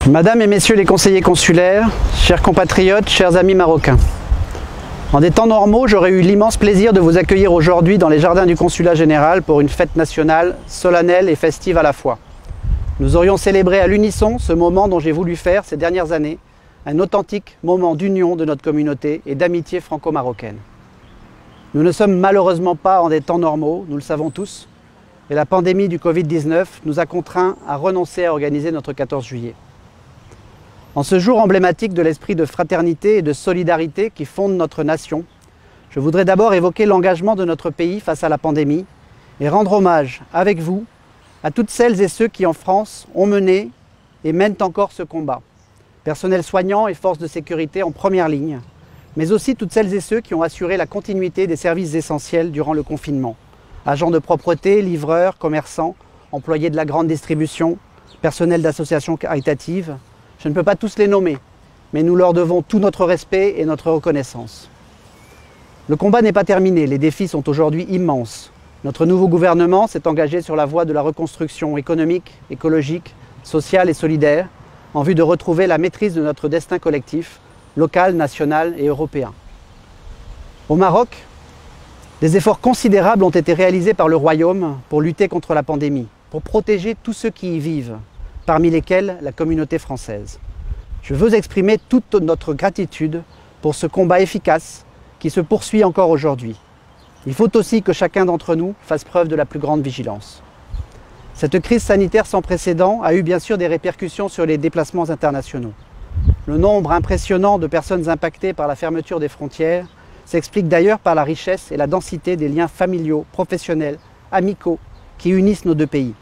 Madame et messieurs les conseillers consulaires, chers compatriotes, chers amis marocains. En des temps normaux, j'aurais eu l'immense plaisir de vous accueillir aujourd'hui dans les jardins du Consulat général pour une fête nationale, solennelle et festive à la fois. Nous aurions célébré à l'unisson ce moment dont j'ai voulu faire ces dernières années un authentique moment d'union de notre communauté et d'amitié franco-marocaine. Nous ne sommes malheureusement pas en des temps normaux, nous le savons tous, et la pandémie du Covid-19 nous a contraints à renoncer à organiser notre 14 juillet. En ce jour emblématique de l'esprit de fraternité et de solidarité qui fonde notre nation, je voudrais d'abord évoquer l'engagement de notre pays face à la pandémie et rendre hommage, avec vous, à toutes celles et ceux qui en France ont mené et mènent encore ce combat. Personnel soignant et forces de sécurité en première ligne, mais aussi toutes celles et ceux qui ont assuré la continuité des services essentiels durant le confinement. Agents de propreté, livreurs, commerçants, employés de la grande distribution, personnel d'associations caritatives. Je ne peux pas tous les nommer, mais nous leur devons tout notre respect et notre reconnaissance. Le combat n'est pas terminé, les défis sont aujourd'hui immenses. Notre nouveau gouvernement s'est engagé sur la voie de la reconstruction économique, écologique, sociale et solidaire, en vue de retrouver la maîtrise de notre destin collectif, local, national et européen. Au Maroc, des efforts considérables ont été réalisés par le Royaume pour lutter contre la pandémie, pour protéger tous ceux qui y vivent, parmi lesquels la communauté française. Je veux exprimer toute notre gratitude pour ce combat efficace qui se poursuit encore aujourd'hui. Il faut aussi que chacun d'entre nous fasse preuve de la plus grande vigilance. Cette crise sanitaire sans précédent a eu bien sûr des répercussions sur les déplacements internationaux. Le nombre impressionnant de personnes impactées par la fermeture des frontières s'explique d'ailleurs par la richesse et la densité des liens familiaux, professionnels, amicaux qui unissent nos deux pays.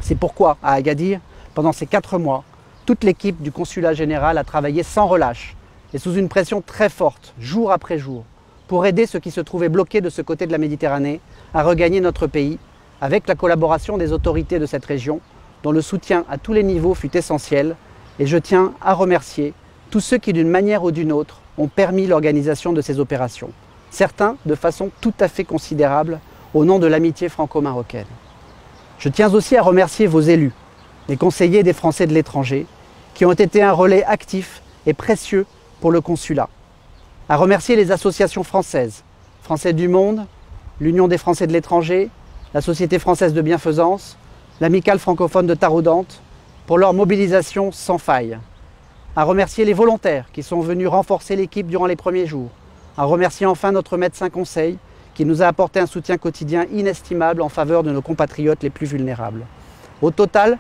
C'est pourquoi, à Agadir, pendant ces 4 mois, toute l'équipe du Consulat général a travaillé sans relâche et sous une pression très forte, jour après jour, pour aider ceux qui se trouvaient bloqués de ce côté de la Méditerranée à regagner notre pays, avec la collaboration des autorités de cette région, dont le soutien à tous les niveaux fut essentiel, et je tiens à remercier tous ceux qui, d'une manière ou d'une autre, ont permis l'organisation de ces opérations, certains de façon tout à fait considérable, au nom de l'amitié franco-marocaine. Je tiens aussi à remercier vos élus, les conseillers des Français de l'étranger, qui ont été un relais actif et précieux pour le consulat. À remercier les associations françaises, Français du Monde, l'Union des Français de l'étranger, la Société française de bienfaisance, l'Amicale francophone de Taroudante, pour leur mobilisation sans faille. À remercier les volontaires qui sont venus renforcer l'équipe durant les premiers jours. À remercier enfin notre médecin conseil qui nous a apporté un soutien quotidien inestimable en faveur de nos compatriotes les plus vulnérables. Au total,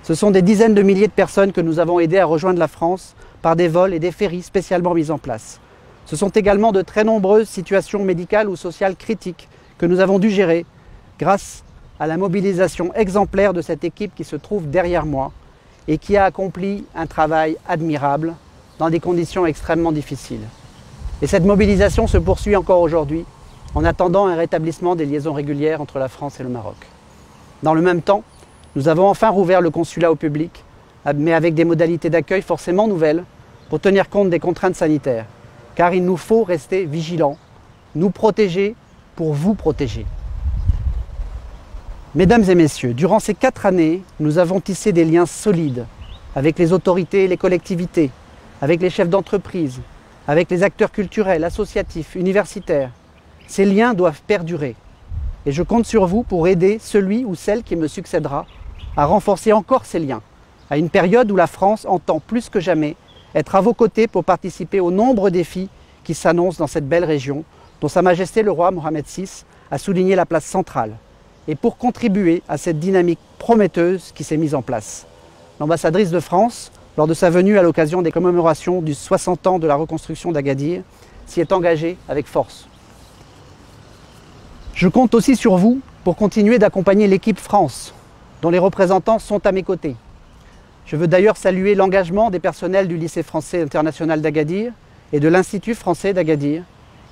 ce sont des dizaines de milliers de personnes que nous avons aidées à rejoindre la France par des vols et des ferries spécialement mis en place. Ce sont également de très nombreuses situations médicales ou sociales critiques que nous avons dû gérer grâce à la mobilisation exemplaire de cette équipe qui se trouve derrière moi et qui a accompli un travail admirable dans des conditions extrêmement difficiles. Et cette mobilisation se poursuit encore aujourd'hui en attendant un rétablissement des liaisons régulières entre la France et le Maroc. Dans le même temps, nous avons enfin rouvert le consulat au public, mais avec des modalités d'accueil forcément nouvelles pour tenir compte des contraintes sanitaires. Car il nous faut rester vigilants, nous protéger pour vous protéger. Mesdames et messieurs, durant ces 4 années, nous avons tissé des liens solides avec les autorités et les collectivités, avec les chefs d'entreprise, avec les acteurs culturels, associatifs, universitaires. Ces liens doivent perdurer. Et je compte sur vous pour aider celui ou celle qui me succédera à renforcer encore ces liens, à une période où la France entend plus que jamais être à vos côtés pour participer aux nombreux défis qui s'annoncent dans cette belle région, dont Sa Majesté le roi Mohamed VI a souligné la place centrale, et pour contribuer à cette dynamique prometteuse qui s'est mise en place. L'ambassadrice de France, lors de sa venue à l'occasion des commémorations du 60 ans de la reconstruction d'Agadir, s'y est engagée avec force. Je compte aussi sur vous pour continuer d'accompagner l'équipe France, dont les représentants sont à mes côtés. Je veux d'ailleurs saluer l'engagement des personnels du lycée français international d'Agadir et de l'Institut français d'Agadir,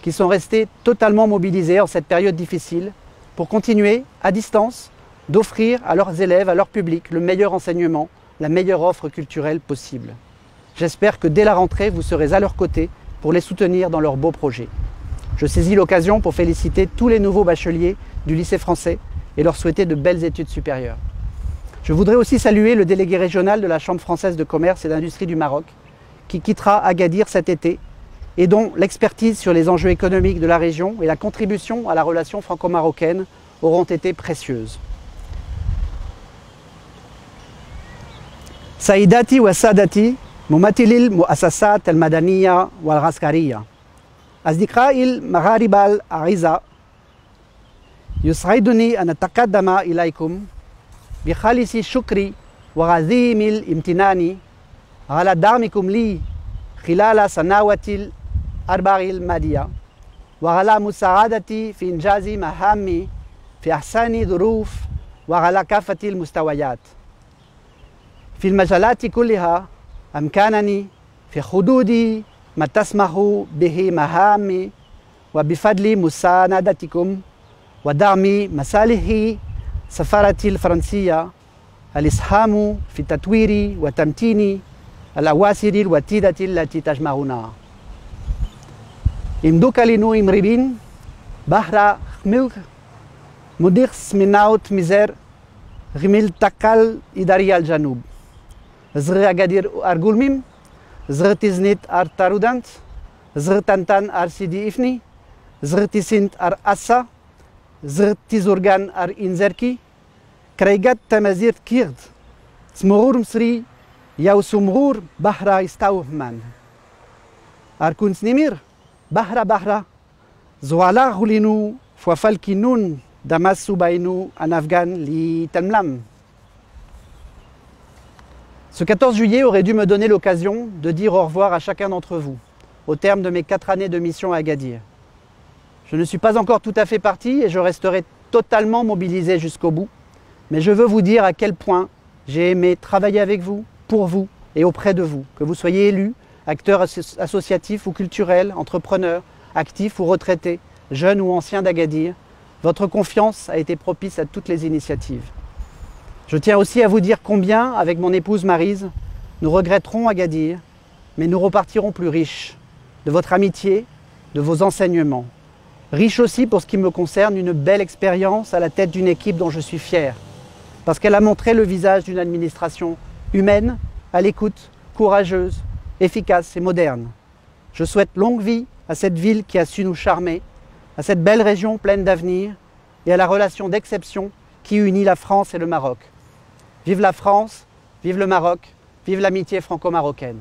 qui sont restés totalement mobilisés en cette période difficile pour continuer, à distance, d'offrir à leurs élèves, à leur public, le meilleur enseignement, la meilleure offre culturelle possible. J'espère que dès la rentrée, vous serez à leur côté pour les soutenir dans leurs beaux projets. Je saisis l'occasion pour féliciter tous les nouveaux bacheliers du lycée français et leur souhaiter de belles études supérieures. Je voudrais aussi saluer le délégué régional de la Chambre française de commerce et d'industrie du Maroc, qui quittera Agadir cet été et dont l'expertise sur les enjeux économiques de la région et la contribution à la relation franco-marocaine auront été précieuses. Saïdati wa Sadati, Mumatilil Muassasat al-Madaniya wal-Askariya. أصدقائي المغاربة الأعزاء يسعدني أن أتقدم إليكم بخالص الشكر وعظيم الامتنان على دعمكم لي خلال سنوات الأربع الماضية وعلى مساعدتي في إنجاز مهامي في أحسن ظروف وعلى كافة المستويات. في المجالات كلها أمكنني في حدود ما تسمح به مهامي وبفضل مساندتكم ودعم مصالح السفارة الفرنسية الإسهام في تطوير وتمتين الأواصر الوطيدة التي تجمعنا. إمدوك لنو إمربين بحر خميل مديخس مناوت مزر غميل تقال إداري الجنوب زغ أغادير أرغولميم زغ تزنيت أر تارودانت زغ تنتان أر سيدي إفني زغ تسنت أر أسا زغ تزورغان أر إنزركي كريغات تمازير كيرد سمغور مصري ياو سمغور بحر يستوهمان أركون سنمير بحر زوالا غولينو فوفالكينون داماسو باينو en Afghan li Temlam. Ce 14 juillet aurait dû me donner l'occasion de dire au revoir à chacun d'entre vous, au terme de mes 4 années de mission à Agadir. Je ne suis pas encore tout à fait parti et je resterai totalement mobilisé jusqu'au bout, mais je veux vous dire à quel point j'ai aimé travailler avec vous, pour vous et auprès de vous, que vous soyez élus, acteurs associatifs ou culturels, entrepreneurs, actifs ou retraités, jeunes ou anciens d'Agadir. Votre confiance a été propice à toutes les initiatives. Je tiens aussi à vous dire combien, avec mon épouse Maryse, nous regretterons Agadir, mais nous repartirons plus riches de votre amitié, de vos enseignements. Riche aussi, pour ce qui me concerne, une belle expérience à la tête d'une équipe dont je suis fier, parce qu'elle a montré le visage d'une administration humaine, à l'écoute, courageuse, efficace et moderne. Je souhaite longue vie à cette ville qui a su nous charmer, à cette belle région pleine d'avenir et à la relation d'exception qui unit la France et le Maroc. Vive la France, vive le Maroc, vive l'amitié franco-marocaine.